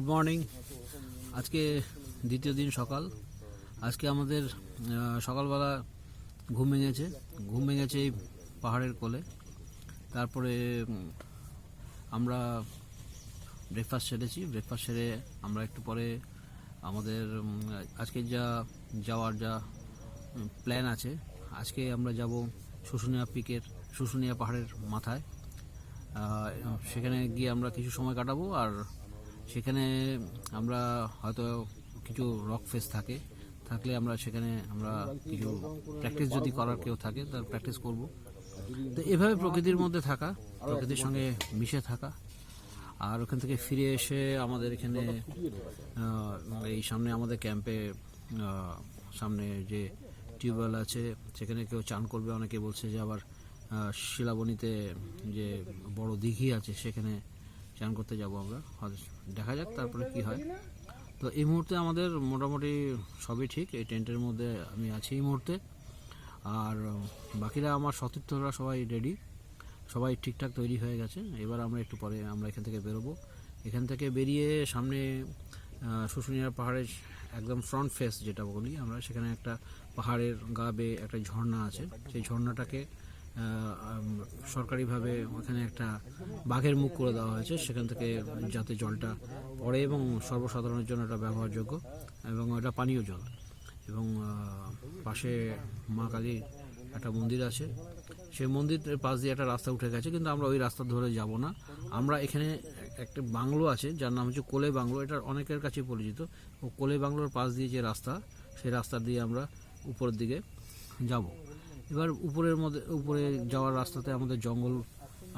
Good morning. আজকে দ্বিতীয় দিন সকাল। আজকে আমাদের সকালবেলা ঘুম ভেঙেছে এই পাহাড়ের কোলে। তারপরে আমরা ব্রেকফাস্ট সেরে আমরা একটু পরে আমাদের আজকে যাওয়ার প্ল্যান আছে। আজকে আমরা যাব শুশুনিয়া পাহাড়ের মাথায়। সেখানে গিয়ে আমরা কিছু সময় কাটাবো, আর সেখানে আমরা হয়তো কিছু রক ফেস থাকলে আমরা সেখানে কিছু প্র্যাকটিস যদি করার কেউ থাকে তার প্র্যাকটিস করব। তো এভাবে প্রকৃতির মধ্যে থাকা, প্রকৃতির সঙ্গে মিশে থাকা, আর ওখান থেকে ফিরে এসে আমাদের এখানে এই সামনে আমাদের ক্যাম্পে সামনে যে টিউবওয়েল আছে সেখানে কেউ চান করবে। অনেকে বলছে যে আবার শিলাবনীতে যে বড় দিঘি আছে সেখানে চান করতে যাব আমরা। দেখা যাক তারপরে কি হয়। তো এই মুহূর্তে আমাদের মোটামুটি সবই ঠিক। এই টেন্টের মধ্যে আমি আছি এই মুহূর্তে, আর বাকিরা আমার সতীর্থরা সবাই রেডি, সবাই ঠিকঠাক তৈরি হয়ে গেছে। এবার আমরা একটু পরে আমরা এখান থেকে বেরোবো। এখান থেকে বেরিয়ে সামনে শুশুনিয়া পাহাড়ের একদম ফ্রন্ট ফেস যেটা বলি আমরা, সেখানে একটা পাহাড়ের গা বেয়ে একটা ঝর্ণা আছে। সেই ঝর্ণাটাকে সরকারিভাবে ওখানে একটা বাঘের মুখ করে দেওয়া হয়েছে, সেখান থেকে যাতে জলটা পড়ে এবং সর্বসাধারণের জন্য এটা ব্যবহারযোগ্য, এবং এটা পানীয় জল। এবং পাশে মা কালীর একটা মন্দির আছে। সেই মন্দিরের পাশ দিয়ে একটা রাস্তা উঠে গেছে, কিন্তু আমরা ওই রাস্তা ধরে যাব না। আমরা এখানে একটা বাংলো আছে যার নাম হচ্ছে কোলে বাংলো। এটা অনেকের কাছে পরিচিত। ও কোলে বাংলোর পাশ দিয়ে যে রাস্তা, সেই রাস্তা দিয়ে আমরা উপরের দিকে যাব। এবার উপরে যাওয়ার রাস্তাতে আমাদের জঙ্গল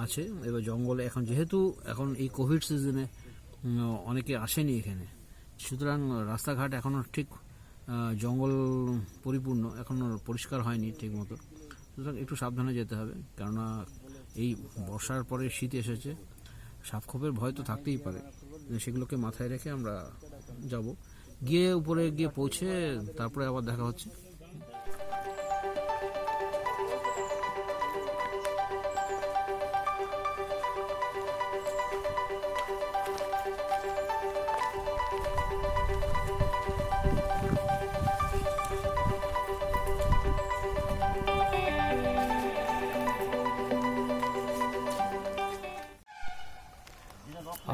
আছে। এবার জঙ্গলে যেহেতু এখন এই কোভিড সিজনে অনেকে আসেনি এখানে, সুতরাং রাস্তাঘাট এখনও ঠিক জঙ্গল পরিপূর্ণ, এখনও পরিষ্কার হয়নি ঠিক মতো। সুতরাং একটু সাবধানে যেতে হবে, কেননা এই বর্ষার পরে শীত এসেছে, সাপখোপের ভয় তো থাকতেই পারে। সেগুলোকে মাথায় রেখে আমরা যাব। উপরে গিয়ে পৌঁছে তারপরে আবার দেখা হচ্ছে।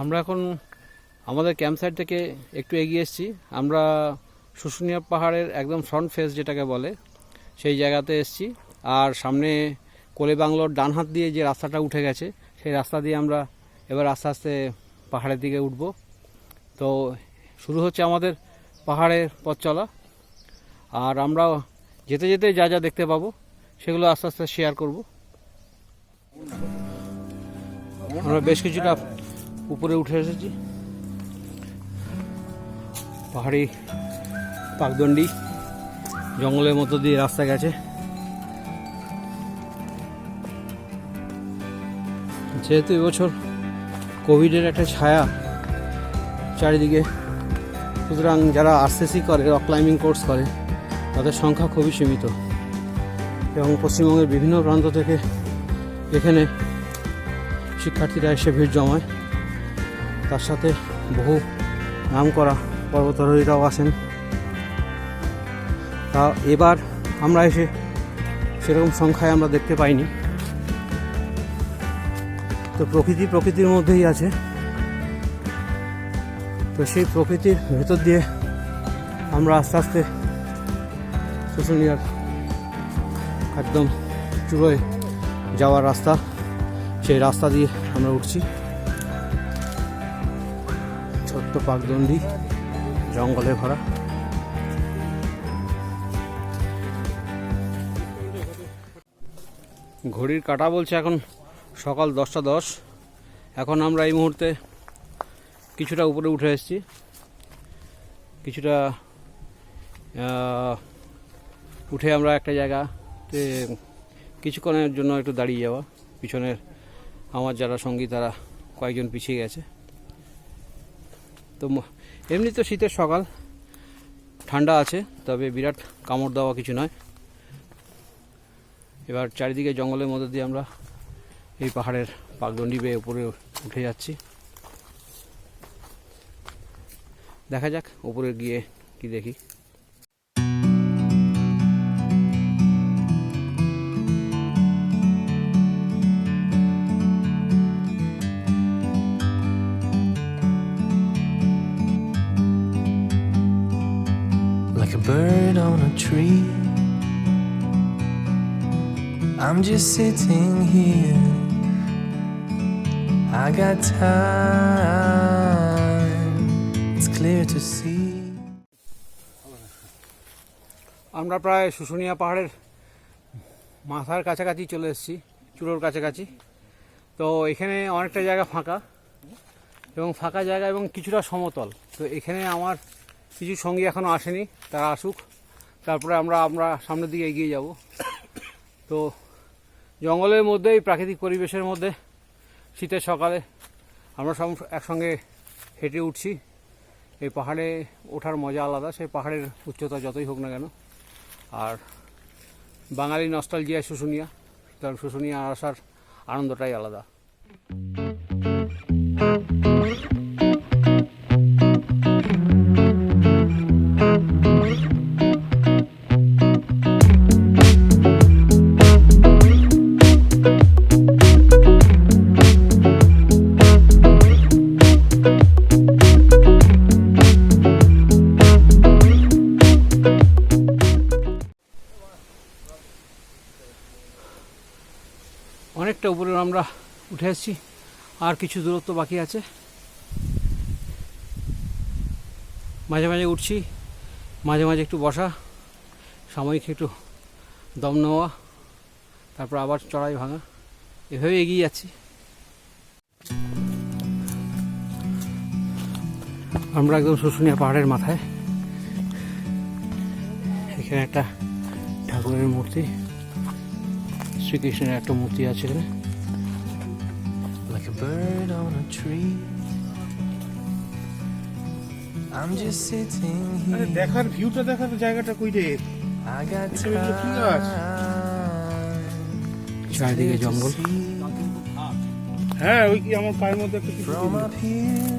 আমরা এখন আমাদের ক্যাম্প সাইট থেকে একটু এগিয়ে এসেছি। আমরা শুশুনিয়া পাহাড়ের একদম ফ্রন্ট ফেস যেটাকে বলে সেই জায়গাতে এসেছি। আর সামনে কোলে বাংলোর ডান হাত দিয়ে যে রাস্তাটা উঠে গেছে, সেই রাস্তা দিয়ে আমরা এবার আস্তে আস্তে পাহাড়ের দিকে উঠব। তো শুরু হচ্ছে আমাদের পাহাড়ের পথ চলা। আর আমরা যেতে যেতে যা যা দেখতে পাবো সেগুলো আস্তে আস্তে শেয়ার করব। আমরা বেশ কিছুটা উপরে উঠে এসেছি। পাহাড়ি পাকদণ্ডী জঙ্গলের মধ্য দিয়ে রাস্তা গেছে। যেহেতু এবছর কোভিডের একটা ছায়া চারিদিকে, সুতরাং যারা আরসিসি করে, রক ক্লাইম্বিং কোর্স করে, তাদের সংখ্যা খুবই সীমিত। এবং পশ্চিমবঙ্গের বিভিন্ন প্রান্ত থেকে এখানে শিক্ষার্থীরা এসে ভিড় জমায়। তার সাথে বহু নাম করা পর্বতারোহীরাও আসেন। তা এবার আমরা এসে সেরকম সংখ্যায় আমরা দেখতে পাইনি। তো প্রকৃতির মধ্যেই আছে। তো সেই প্রকৃতির ভেতর দিয়ে আমরা আস্তে আস্তে শুশুনিয়ার একদম চূড়োয় যাওয়ার রাস্তা, সেই রাস্তা দিয়ে আমরা উঠছি। ছোট্ট পাকদণ্ডী জঙ্গলে ভরা। ঘড়ির কাঁটা বলছে এখন সকাল 10:10। এখন আমরা এই মুহূর্তে কিছুটা উপরে উঠে এসেছি। কিছুটা উঠে আমরা একটা জায়গাতে কিছুক্ষণের জন্য একটু দাঁড়িয়ে যাওয়া। পিছনের আমার যারা সঙ্গী তারা কয়েকজন পিছিয়ে গেছে। তো এমনি তো শীতের সকাল, ঠান্ডা আছে, তবে বিরাট কামড় দেওয়া কিছু নয়। এবার চারিদিকে জঙ্গলের মধ্যে দিয়ে আমরা এই পাহাড়ের পাকদণ্ডী বেয়ে উপরে উঠে যাচ্ছি। দেখা যাক উপরে গিয়ে কি দেখি। Like a bird on a tree, I'm just sitting here. I got time, it's clear to see. আমরা প্রায় শুশুনিয়া পাহাড়ের মাথার কাছাকাছি চলে এসেছি, চূড়োর কাছাকাছি। তো এখানে অনেকটা জায়গা ফাঁকা এবং ফাঁকা জায়গা এবং কিছুটা সমতল। তো এখানে আমার কিছু সঙ্গী এখনও আসেনি, তারা আসুক, তারপরে আমরা সামনের দিকে এগিয়ে যাব। তো জঙ্গলের মধ্যে, এই প্রাকৃতিক পরিবেশের মধ্যে শীতের সকালে আমরা সব একসঙ্গে হেঁটে উঠছি। এই পাহাড়ে ওঠার মজা আলাদা, সেই পাহাড়ের উচ্চতা যতই হোক না কেন। আর বাঙালি নস্টালজিয়া শুশুনিয়া, কারণ শুশুনিয়া আসার আনন্দটাই আলাদা। অনেকটা উপরে আমরা উঠে এসেছি, আর কিছু দূরত্ব বাকি আছে। মাঝে মাঝে উঠছি, মাঝে মাঝে একটু বসা, সাময়িক একটু দম নেওয়া, তারপর আবার চড়াই ভাঙা, এভাবে এগিয়ে যাচ্ছি। আমরা একদম শুশুনিয়া পাহাড়ের মাথায়। এখানে একটা ঠাকুরের মূর্তি, শ্রীকৃষ্ণের একটা মূর্তি আছে এখানে। Like a bird on a tree, I'm just sitting here. দেখার ভিউটা, দেখার জায়গাটা কই রে? I got কি গাছ? চারিদিকে জঙ্গল। হ্যাঁ, ওই কি আমার পায়ের মধ্যে একটা কিছু from up here.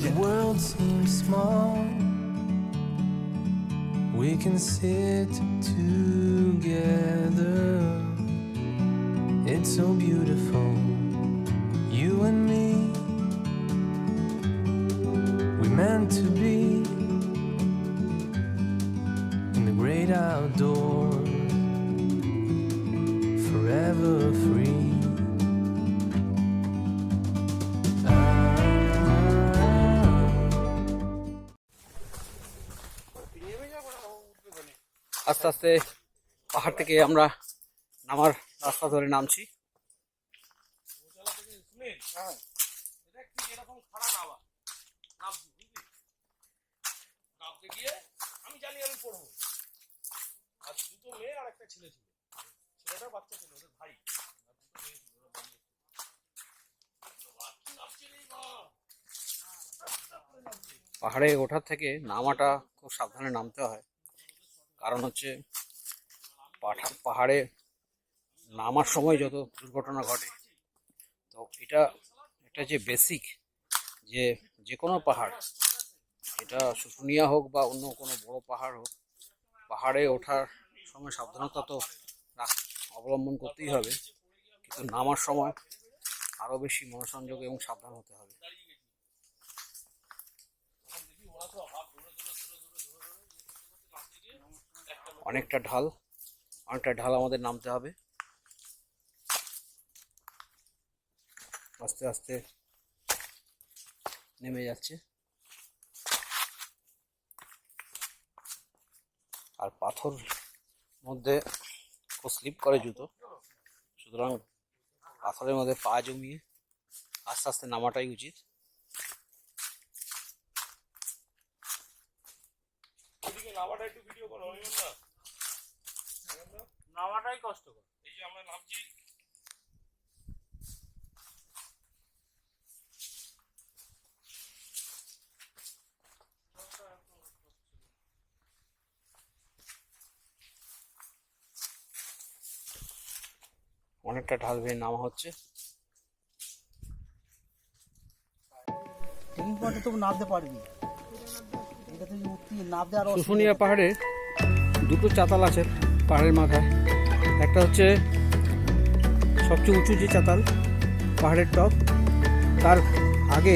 The world seems small. We can sit together. It's so beautiful, you and me. We meant to be in the great outdoors, forever free. আস্তে আস্তে পাহাড় থেকে আমরা নামার রাস্তা ধরে নামছি। আমি জানি আমি পড়বো। আর দুটো মেয়ে আর একটা ছেলে ছিল, ছেলেটা বাচ্চা ছিল, ওদের ভাই। পাহাড়ে ওঠার থেকে নামাটা খুব সাবধানে নামতে হয়, কারণ হচ্ছে পাহাড়ে নামার সময় যত দুর্ঘটনা ঘটে, তো এটা যে বেসিক, যে কোনো পাহাড়, এটা শুশুনিয়া হোক বা অন্য কোনো বড় পাহাড় হোক, পাহাড়ে ওঠার সময় সাবধানতা তো অবলম্বন করতেই হবে, কিন্তু নামার সময় আরও বেশি মনোসংযোগ এবং সাবধান হতে হবে। অনেকটা ঢাল আমাদের নামতে হবে। আস্তে আস্তে নেমে যাচ্ছে, আর পাথর মধ্যে খুব স্লিপ করে জুতো, সুতরাং পাথরের মধ্যে পা জমিয়ে আস্তে আস্তে নামাটাই উচিত। নামাটা একটু ভিডিও করো, নামাটাই কষ্টকর। এই যে আমরা নামছি, অনেকটা ঢাল বেয়ে নামা হচ্ছে। চেকিং পয়েন্টে তবু নামতে পারবি, এটা তুই উঠতি নামতে আর শুশুনিয়া পাহাড়ে দুটো চাতাল আছে পাহাড়ের মাথায়। একটা হচ্ছে সবচেয়ে উঁচু যে চাতাল পাহাড়ের টপ, তার আগে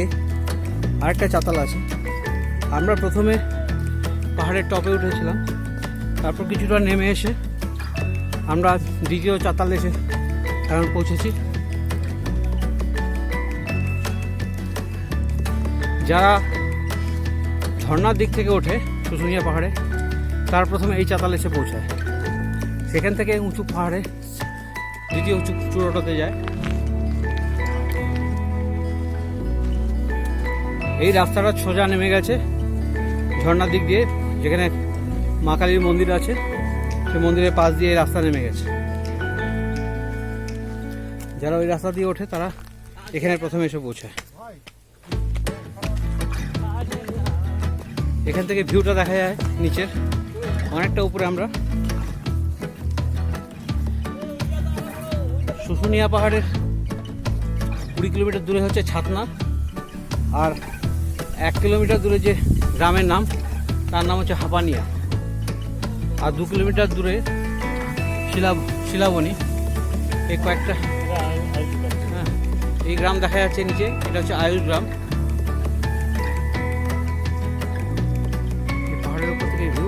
আরেকটা চাতাল আছে। আমরা প্রথমে পাহাড়ের টপে উঠেছিলাম, তারপর কিছুটা নেমে এসে আমরা দ্বিতীয় চাতালে এসে এখন পৌঁছেছি। যারা ঝর্ণার দিক থেকে ওঠে শুশুনিয়া পাহাড়ে, তার প্রথমে এই চাতালে এসে পৌঁছায়, সেখান থেকে উঁচু পাহাড়ে দ্বিতীয় উঁচু চূড়াটাতে যায়। এই রাস্তাটা সোজা নেমে গেছে ঝর্ণার দিক দিয়ে, যেখানে মা কালীর মন্দির আছে, সেই মন্দিরের পাশ দিয়ে এই রাস্তা নেমে গেছে। যারা ওই রাস্তা দিয়ে ওঠে তারা এখানে প্রথমে এসে পৌঁছায়। এখান থেকে ভিউটা দেখা যায় নিচের অনেকটা উপরে। আমরা শুশুনিয়া পাহাড়ের 20 কিলোমিটার দূরে হচ্ছে ছাতনা, আর 1 কিলোমিটার দূরে যে গ্রামের নাম তার নাম হচ্ছে হাপানিয়া, আর 2 কিলোমিটার দূরে শিলাবনি। এই কয়েকটা এই গ্রাম দেখা যাচ্ছে নিচে, এটা হচ্ছে আয়ুষ গ্রাম। পাহাড়ের উপর থেকে ভিউ।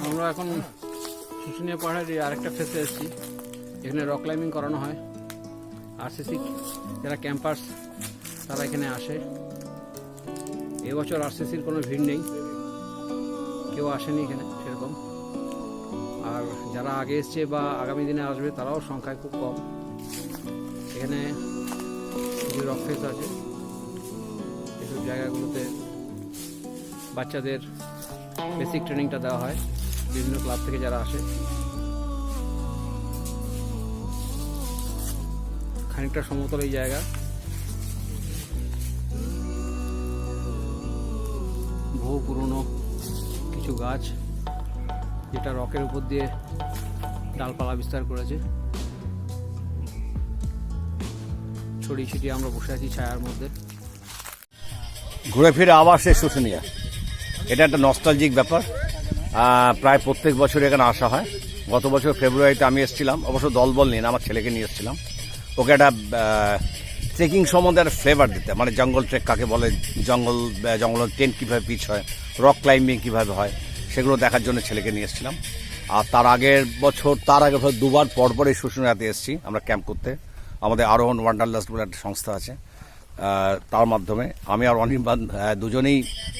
আমরা এখন শুশুনিয়া পাহাড়ের আরেকটা ফেসে এসেছি, এখানে রক ক্লাইম্বিং করানো হয়। আরসিসি যারা ক্যাম্পার্স তারা এখানে আসে। এবছর আরসিসির কোনো ভিড় নেই, কেউ আসেনি এখানে সেরকম। আর যারা আগে এসছে বা আগামী দিনে আসবে তারাও সংখ্যায় খুব কম। এখানে যে রক ফেস আছে, এসব জায়গাগুলোতে বাচ্চাদের বেসিক ট্রেনিংটা দেওয়া হয় বিভিন্ন ক্লাব থেকে যারা আসে। খানিকটা সমতল এই জায়গা, বহু পুরনো কিছু গাছ যেটা রকের উপর দিয়ে ডালপালা বিস্তার করেছে। ছড়িয়ে ছিটিয়ে আমরা বসে আছি ছায়ার মধ্যে। ঘুরে ফিরে আবার সে শুশুনিয়া, এটা একটা নস্টালজিক ব্যাপার। প্রায় প্রত্যেক বছর এখানে আসা হয়। গত বছর ফেব্রুয়ারিতে আমি এসেছিলাম, অবশ্য দলবল নিয়ে না, আমার ছেলেকে নিয়ে এসেছিলাম। ওকে একটা ট্রেকিং সম্বন্ধে একটা ফ্লেভার দিতে, মানে জঙ্গল ট্রেক কাকে বলে, জঙ্গল টেন্ট কীভাবে পিচ হয়, রক ক্লাইম্বিং কীভাবে হয়, সেগুলো দেখার জন্য ছেলেকে নিয়ে এসেছিলাম। আর তার আগে দুবার পরপর এই শুশুনিয়াতে এসেছি আমরা ক্যাম্প করতে। আমাদের আরোহণ ওয়ান্ডারলাস্ট বলে একটা সংস্থা আছে, তার মাধ্যমে আমি আর অনির্বাণ দুজনেই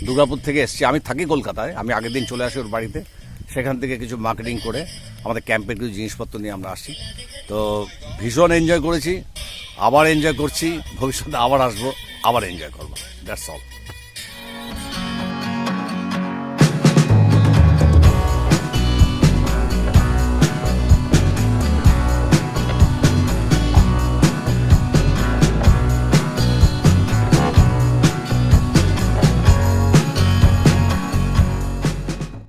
দুর্গাপুর থেকে এসেছি। আমি থাকি কলকাতায়, আমি আগের দিন চলে আসি ওর বাড়িতে, সেখান থেকে কিছু মার্কেটিং করে আমাদের ক্যাম্পের কিছু জিনিসপত্র নিয়ে আমরা আসি। তো ভীষণ এনজয় করেছি, আবার এনজয় করছি, ভবিষ্যতে আবার আসবো, আবার এনজয় করবো। That's all.